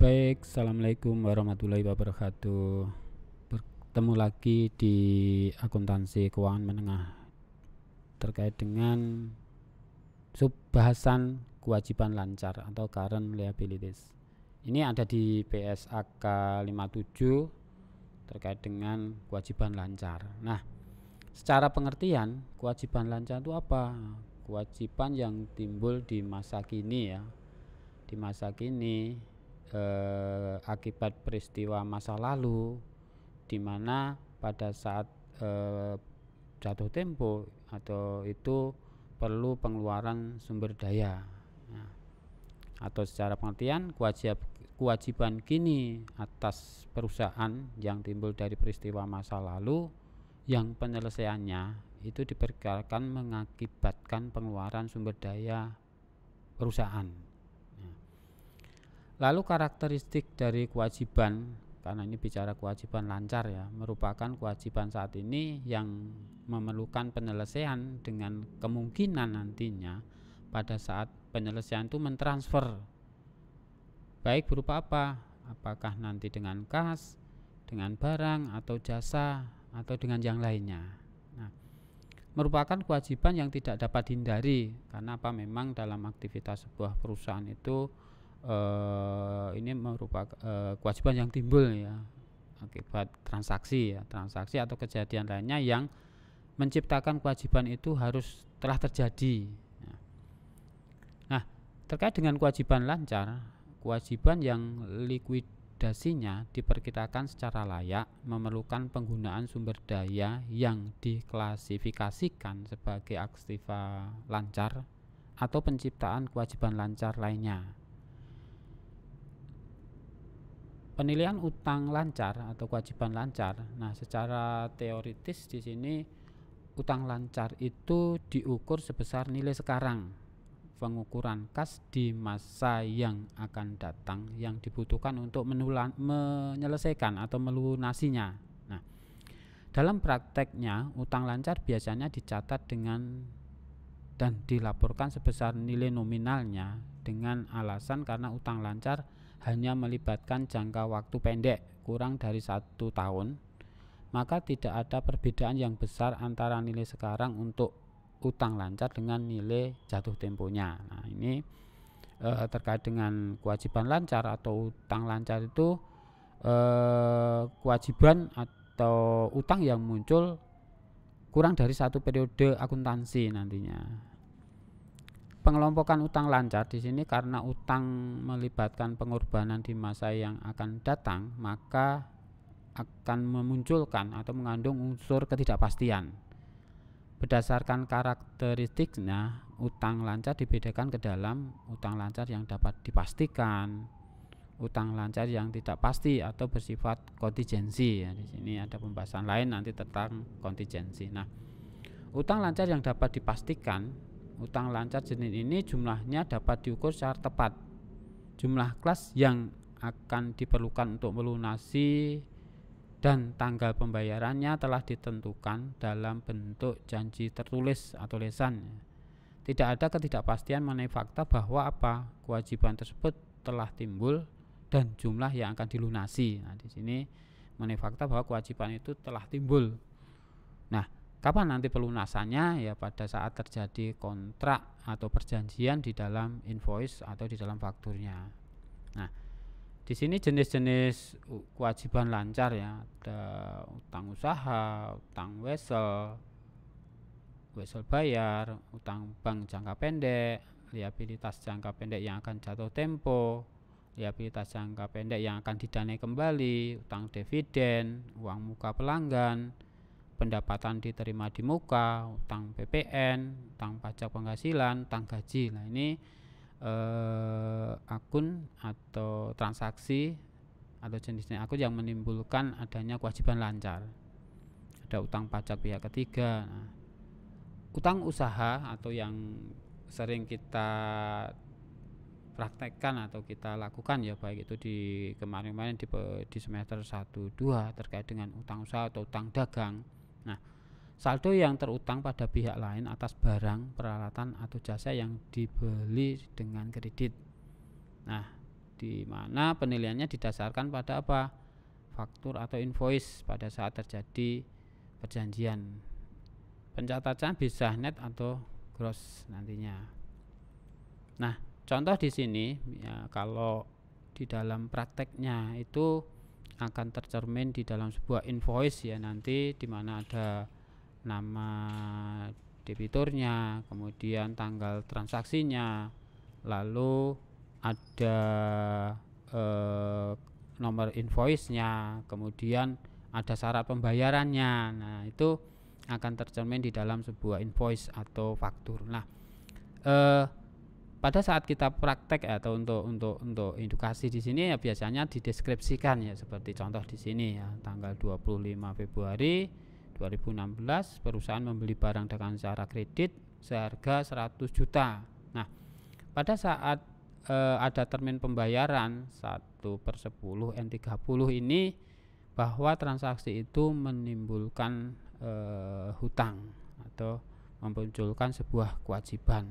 Baik, assalamualaikum warahmatullahi wabarakatuh. Bertemu lagi di akuntansi keuangan menengah terkait dengan subbahasan kewajiban lancar atau current liabilities. Ini ada di PSAK 57 terkait dengan kewajiban lancar. Nah, secara pengertian kewajiban lancar itu apa? Kewajiban yang timbul di masa kini ya. Di masa kini akibat peristiwa masa lalu, di mana pada saat jatuh tempo atau itu perlu pengeluaran sumber daya. Nah, atau secara pengertian kewajiban kini atas perusahaan yang timbul dari peristiwa masa lalu yang penyelesaiannya itu diperkirakan mengakibatkan pengeluaran sumber daya perusahaan. Lalu karakteristik dari kewajiban, karena ini bicara kewajiban lancar ya, merupakan kewajiban saat ini yang memerlukan penyelesaian dengan kemungkinan nantinya pada saat penyelesaian itu mentransfer, baik berupa apa? Apakah nanti dengan kas, dengan barang atau jasa atau dengan yang lainnya. Nah, merupakan kewajiban yang tidak dapat dihindari karena apa? Memang dalam aktivitas sebuah perusahaan itu ini merupakan kewajiban yang timbul ya akibat transaksi atau kejadian lainnya yang menciptakan kewajiban itu harus telah terjadi. Nah, terkait dengan kewajiban lancar, kewajiban yang likuidasinya diperkirakan secara layak memerlukan penggunaan sumber daya yang diklasifikasikan sebagai aktiva lancar atau penciptaan kewajiban lancar lainnya. Penilaian utang lancar atau kewajiban lancar. Nah, secara teoritis di sini utang lancar itu diukur sebesar nilai sekarang, pengukuran kas di masa yang akan datang yang dibutuhkan untuk menyelesaikan atau melunasinya. Nah, dalam prakteknya utang lancar biasanya dicatat dengan dan dilaporkan sebesar nilai nominalnya dengan alasan karena utang lancar hanya melibatkan jangka waktu pendek kurang dari 1 tahun, maka tidak ada perbedaan yang besar antara nilai sekarang untuk utang lancar dengan nilai jatuh temponya. Nah, ini terkait dengan kewajiban lancar atau utang lancar itu kewajiban atau utang yang muncul kurang dari 1 periode akuntansi nantinya. Pengelompokan utang lancar di sini karena utang melibatkan pengorbanan di masa yang akan datang, maka akan memunculkan atau mengandung unsur ketidakpastian. Berdasarkan karakteristiknya, utang lancar dibedakan ke dalam utang lancar yang dapat dipastikan, utang lancar yang tidak pasti atau bersifat kontingensi. Ya, di sini ada pembahasan lain nanti tentang kontingensi. Nah, utang lancar yang dapat dipastikan, utang lancar jenis ini jumlahnya dapat diukur secara tepat. Jumlah kelas yang akan diperlukan untuk melunasi dan tanggal pembayarannya telah ditentukan dalam bentuk janji tertulis atau lisan. Tidak ada ketidakpastian mengenai fakta bahwa kewajiban tersebut telah timbul dan jumlah yang akan dilunasi. Nah, di sini mengenai fakta bahwa kewajiban itu telah timbul. Nah, kapan nanti pelunasannya? Ya pada saat terjadi kontrak atau perjanjian di dalam invoice atau di dalam fakturnya. Nah, di sini jenis-jenis kewajiban lancar ya, ada utang usaha, utang wesel bayar, utang bank jangka pendek, liabilitas jangka pendek yang akan jatuh tempo, liabilitas jangka pendek yang akan didanai kembali, utang dividen, uang muka pelanggan, pendapatan diterima di muka, utang PPN, utang pajak penghasilan, utang gaji. Nah, ini akun atau transaksi atau jenisnya akun yang menimbulkan adanya kewajiban lancar. Ada utang pajak pihak ketiga. Nah, utang usaha atau yang sering kita praktekkan atau kita lakukan ya, baik itu di kemarin-kemarin di semester 1-2 terkait dengan utang usaha atau utang dagang. Nah, saldo yang terutang pada pihak lain atas barang, peralatan atau jasa yang dibeli dengan kredit. Nah, di mana penilaiannya didasarkan pada apa? Faktur atau invoice pada saat terjadi perjanjian. Pencatatan bisa net atau gross nantinya. Nah, contoh di sini ya, kalau di dalam prakteknya itu akan tercermin di dalam sebuah invoice ya, nanti di mana ada nama debiturnya, kemudian tanggal transaksinya, lalu ada nomor invoice-nya, kemudian ada syarat pembayarannya. Nah, itu akan tercermin di dalam sebuah invoice atau faktur. Nah, pada saat kita praktek atau untuk edukasi di sini ya biasanya dideskripsikan ya, seperti contoh di sini ya, tanggal 25 Februari 2016 perusahaan membeli barang dengan cara kredit seharga 100 juta. Nah, pada saat ada termin pembayaran 1/10 N30 ini, bahwa transaksi itu menimbulkan hutang atau memunculkan sebuah kewajiban.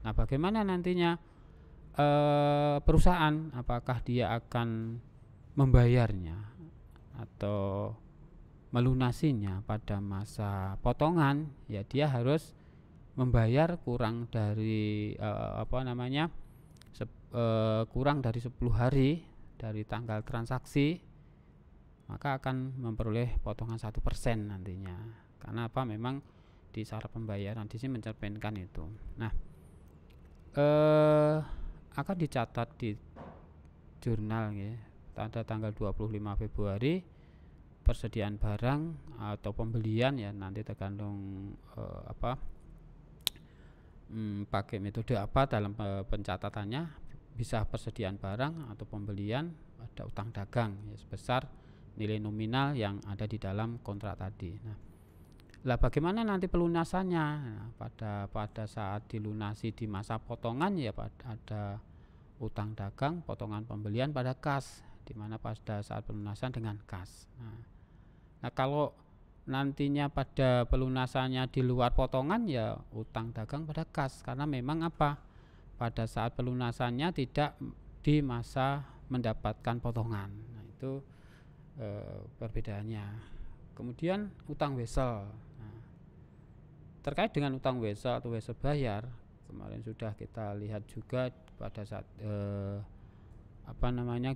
Nah, bagaimana nantinya perusahaan, apakah dia akan membayarnya atau melunasinya pada masa potongan? Ya, dia harus membayar kurang dari kurang dari 10 hari dari tanggal transaksi, maka akan memperoleh potongan 1% nantinya. Karena apa? Memang di syarat pembayaran di sini mencerminkan itu. Nah, akan dicatat di jurnal ya, pada tanggal 25 Februari persediaan barang atau pembelian ya, nanti tergantung pakai metode apa dalam pencatatannya, bisa persediaan barang atau pembelian, ada utang dagang ya, sebesar nilai nominal yang ada di dalam kontrak tadi. Nah, lah bagaimana nanti pelunasannya? Nah, pada saat dilunasi di masa potongan ya, ada utang dagang, potongan pembelian pada kas, di mana pada saat pelunasan dengan kas. Nah, kalau nantinya pada pelunasannya di luar potongan ya utang dagang pada kas, karena memang apa? Pada saat pelunasannya tidak di masa mendapatkan potongan. Nah, itu perbedaannya. Kemudian utang wesel. Terkait dengan utang wesel atau wesel bayar, kemarin sudah kita lihat juga pada saat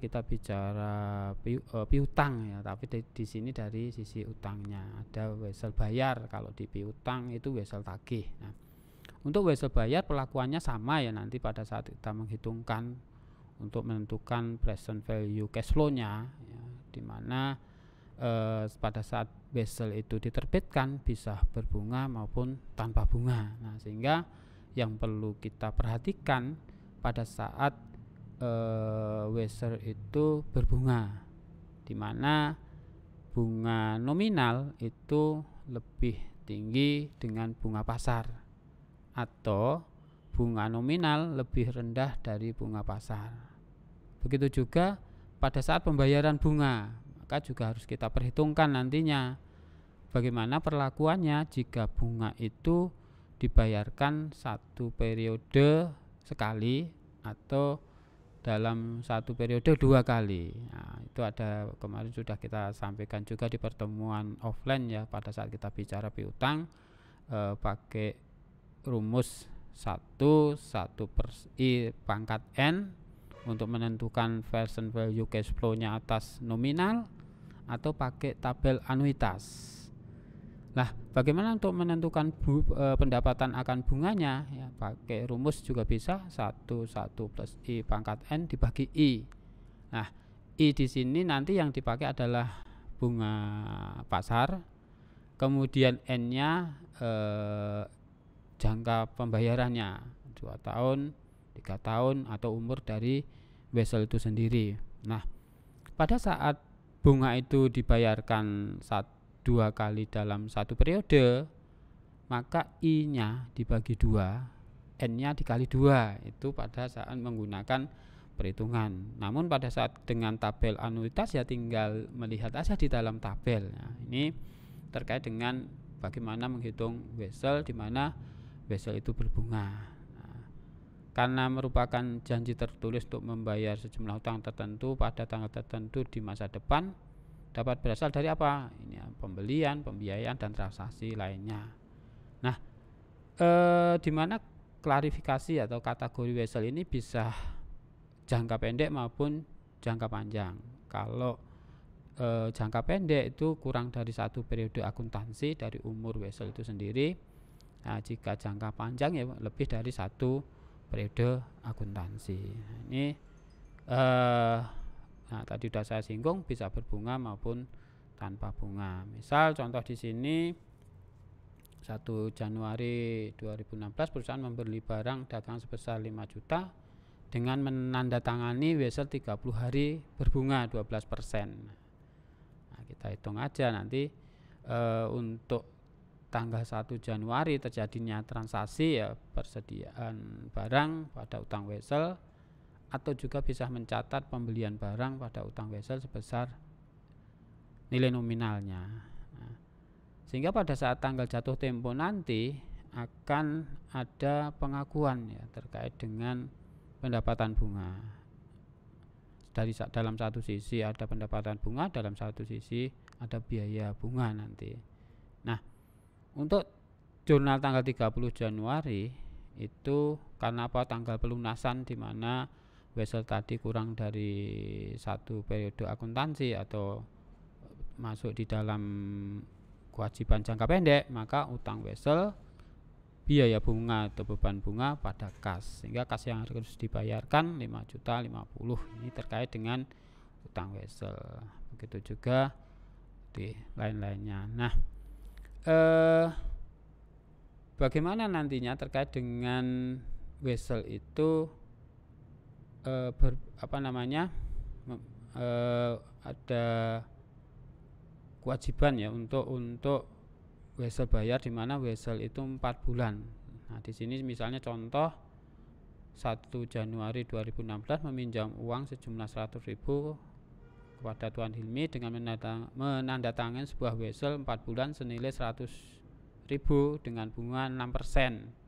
kita bicara piutang ya, tapi di sini dari sisi utangnya ada wesel bayar. Kalau di piutang itu wesel tagih. Nah, untuk wesel bayar perlakuannya sama ya, nanti pada saat kita menghitungkan untuk menentukan present value cash flow-nya ya, di mana pada saat wesel itu diterbitkan bisa berbunga maupun tanpa bunga. Nah, sehingga yang perlu kita perhatikan pada saat wesel itu berbunga, di mana bunga nominal itu lebih tinggi dengan bunga pasar, atau bunga nominal lebih rendah dari bunga pasar. Begitu juga pada saat pembayaran bunga, maka juga harus kita perhitungkan nantinya bagaimana perlakuannya jika bunga itu dibayarkan satu periode sekali atau dalam satu periode 2 kali. Nah, itu ada kemarin sudah kita sampaikan juga di pertemuan offline ya, pada saat kita bicara piutang pakai rumus 1/I untuk menentukan present value cash flow-nya atas nominal, atau pakai tabel anuitas. Nah, bagaimana untuk menentukan pendapatan akan bunganya ya, pakai rumus juga bisa 1 + I/N dibagi I. Nah, I di sini nanti yang dipakai adalah bunga pasar, kemudian N-nya jangka pembayarannya 2 tahun, 3 tahun, atau umur dari wesel itu sendiri. Nah, pada saat bunga itu dibayarkan 2 kali dalam satu periode, maka I-nya dibagi 2, N-nya dikali 2, itu pada saat menggunakan perhitungan. Namun pada saat dengan tabel anuitas ya tinggal melihat aja di dalam tabel. Nah, ini terkait dengan bagaimana menghitung wesel di mana wesel itu berbunga. Nah, karena merupakan janji tertulis untuk membayar sejumlah utang tertentu pada tanggal tertentu di masa depan, dapat berasal dari apa? Ini ya, pembelian, pembiayaan, dan transaksi lainnya. Nah, di mana klarifikasi atau kategori wesel ini bisa jangka pendek maupun jangka panjang. Kalau jangka pendek itu kurang dari 1 periode akuntansi dari umur wesel itu sendiri. Nah, jika jangka panjang ya lebih dari 1 periode akuntansi. Nah, ini nah, tadi sudah saya singgung, bisa berbunga maupun tanpa bunga. Misal contoh di sini 1 Januari 2016 perusahaan membeli barang dagang sebesar 5 juta dengan menandatangani wesel 30 hari berbunga 12%. Nah, kita hitung aja nanti untuk tanggal 1 Januari terjadinya transaksi ya persediaan barang pada utang wesel, atau juga bisa mencatat pembelian barang pada utang wesel sebesar nilai nominalnya. Nah, sehingga pada saat tanggal jatuh tempo nanti akan ada pengakuan ya terkait dengan pendapatan bunga. Dalam satu sisi ada pendapatan bunga, dalam satu sisi ada biaya bunga nanti. Nah, untuk jurnal tanggal 30 Januari itu karena apa? Tanggal pelunasan di mana wesel tadi kurang dari 1 periode akuntansi atau masuk di dalam kewajiban jangka pendek, maka utang wesel, biaya bunga atau beban bunga pada kas, sehingga kas yang harus dibayarkan 5.050.000 ini terkait dengan utang wesel. Begitu juga di lain-lainnya. Nah, bagaimana nantinya terkait dengan wesel itu ada kewajiban ya untuk wesel bayar, di mana wesel itu 4 bulan. Nah, di sini misalnya contoh 1 Januari 2016 meminjam uang sejumlah 100.000 kepada Tuan Hilmi dengan menandatangani sebuah wesel 4 bulan senilai 100.000 dengan bunga 6%.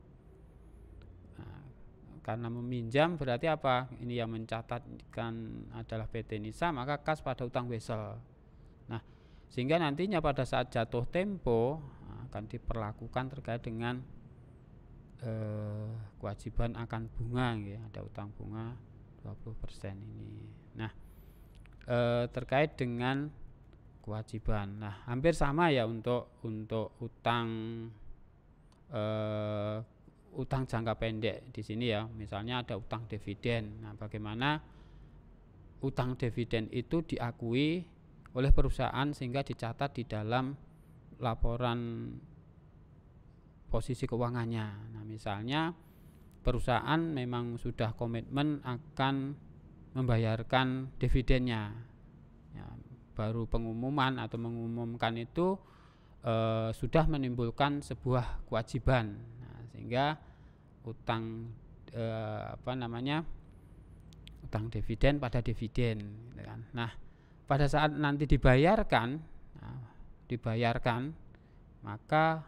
Karena meminjam berarti apa? Ini yang mencatatkan adalah PT Nisa, maka kas pada utang wesel. Nah, sehingga nantinya pada saat jatuh tempo akan diperlakukan terkait dengan kewajiban akan bunga ya, ada utang bunga 20% ini. Nah, terkait dengan kewajiban. Nah, hampir sama ya untuk utang utang jangka pendek di sini ya. Misalnya ada utang dividen. Nah, bagaimana utang dividen itu diakui oleh perusahaan sehingga dicatat di dalam laporan posisi keuangannya. Nah, misalnya perusahaan memang sudah komitmen akan membayarkan dividennya. Ya, baru pengumuman atau mengumumkan itu sudah menimbulkan sebuah kewajiban. Nah, sehingga utang utang dividen pada dividen gitu kan. Nah, pada saat nanti dibayarkan maka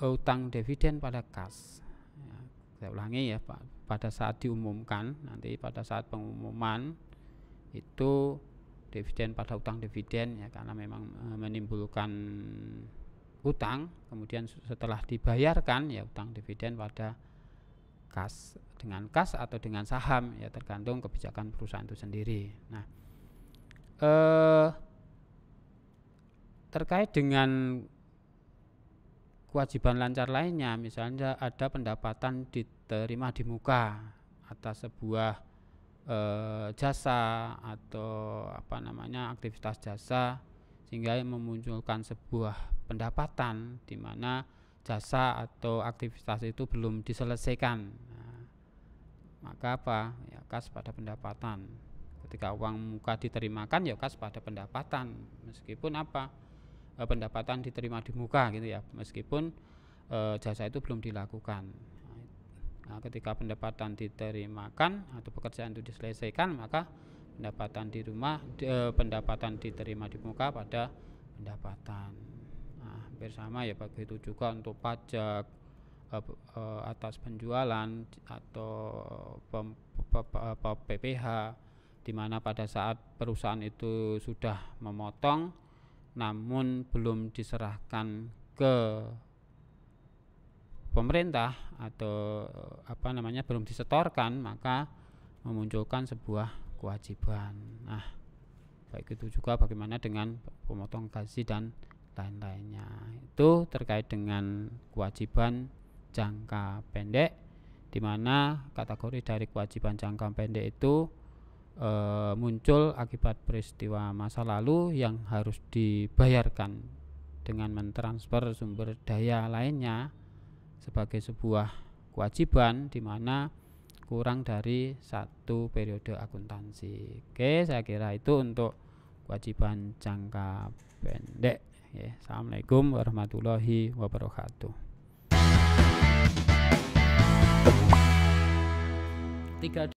utang dividen pada kas. Ya, saya ulangi ya, Pak. Pada saat diumumkan, nanti pada saat pengumuman itu dividen pada utang dividen ya, karena memang menimbulkan utang, kemudian setelah dibayarkan ya utang dividen pada kas, dengan kas atau dengan saham ya, tergantung kebijakan perusahaan itu sendiri. Nah, terkait dengan kewajiban lancar lainnya, misalnya ada pendapatan diterima di muka atas sebuah jasa atau aktivitas jasa, sehingga memunculkan sebuah pendapatan di mana jasa atau aktivitas itu belum diselesaikan. Nah, maka apa? Ya, kas pada pendapatan. Ketika uang muka diterimakan ya kas pada pendapatan, meskipun pendapatan diterima di muka gitu ya, meskipun jasa itu belum dilakukan. Nah, ketika pendapatan diterimakan atau pekerjaan itu diselesaikan, maka pendapatan diterima di muka pada pendapatan. Nah, hampir sama ya, begitu juga untuk pajak, atas penjualan atau PPh, di mana pada saat perusahaan itu sudah memotong namun belum diserahkan ke pemerintah atau belum disetorkan, maka memunculkan sebuah kewajiban. Nah, baik itu juga bagaimana dengan pemotong gaji dan lain-lainnya. Itu terkait dengan kewajiban jangka pendek, di mana kategori dari kewajiban jangka pendek itu muncul akibat peristiwa masa lalu yang harus dibayarkan dengan mentransfer sumber daya lainnya sebagai sebuah kewajiban, di mana kurang dari 1 periode akuntansi. Oke, saya kira itu untuk kewajiban jangka pendek. Assalamualaikum warahmatullahi wabarakatuh. 3